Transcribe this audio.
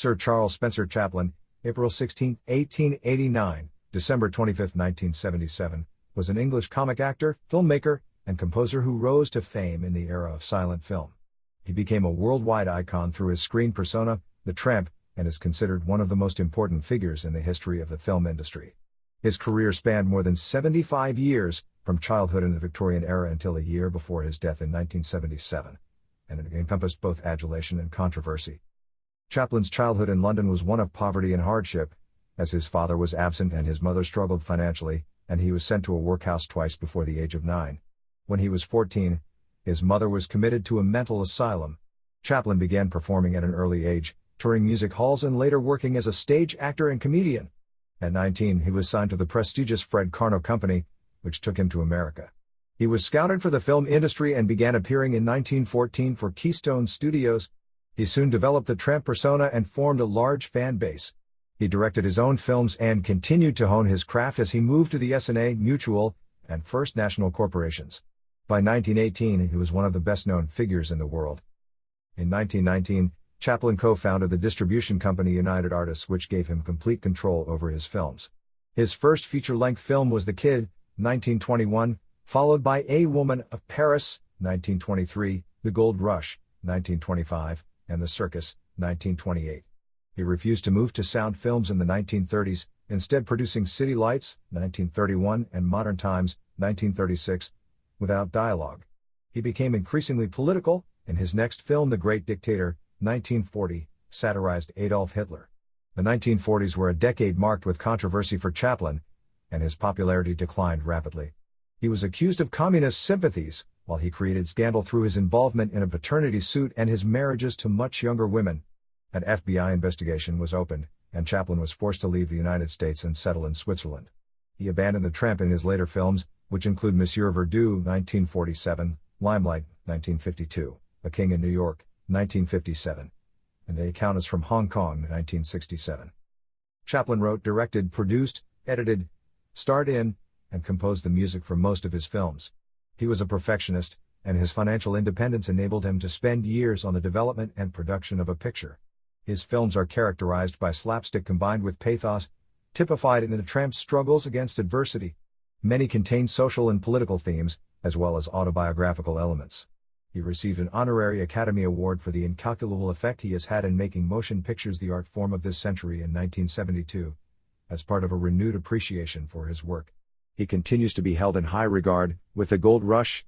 Sir Charles Spencer Chaplin, April 16, 1889, December 25, 1977, was an English comic actor, filmmaker, and composer who rose to fame in the era of silent film. He became a worldwide icon through his screen persona, the Tramp, and is considered one of the most important figures in the history of the film industry. His career spanned more than 75 years, from childhood in the Victorian era until a year before his death in 1977, and it encompassed both adulation and controversy. Chaplin's childhood in London was one of poverty and hardship, as his father was absent and his mother struggled financially, and he was sent to a workhouse twice before the age of 9. When he was 14, his mother was committed to a mental asylum. Chaplin began performing at an early age, touring music halls and later working as a stage actor and comedian. At 19, he was signed to the prestigious Fred Karno Company, which took him to America. He was scouted for the film industry and began appearing in 1914 for Keystone Studios. He soon developed the Tramp persona and formed a large fan base. He directed his own films and continued to hone his craft as he moved to the S&A, Mutual, and First National corporations. By 1918, he was one of the best-known figures in the world. In 1919, Chaplin co-founded the distribution company United Artists, which gave him complete control over his films. His first feature-length film was The Kid, 1921, followed by A Woman of Paris, 1923, The Gold Rush, 1925, and The Circus, 1928. He refused to move to sound films in the 1930s, instead producing City Lights, 1931, and Modern Times, 1936, without dialogue. He became increasingly political. In his next film The Great Dictator, 1940, satirized Adolf Hitler. The 1940s were a decade marked with controversy for Chaplin, and his popularity declined rapidly. He was accused of communist sympathies, while he created scandal through his involvement in a paternity suit and his marriages to much younger women. An FBI investigation was opened, and Chaplin was forced to leave the United States and settle in Switzerland. He abandoned the Tramp in his later films, which include Monsieur Verdoux, 1947, Limelight, 1952, A King in New York, 1957, and A Countess from Hong Kong, 1967. Chaplin wrote, directed, produced, edited, starred in, and composed the music for most of his films. He was a perfectionist, and his financial independence enabled him to spend years on the development and production of a picture. His films are characterized by slapstick combined with pathos, typified in the Tramp's struggles against adversity. Many contain social and political themes, as well as autobiographical elements. He received an honorary Academy Award for the incalculable effect he has had in making motion pictures the art form of this century in 1972, as part of a renewed appreciation for his work. He continues to be held in high regard, with The Gold Rush,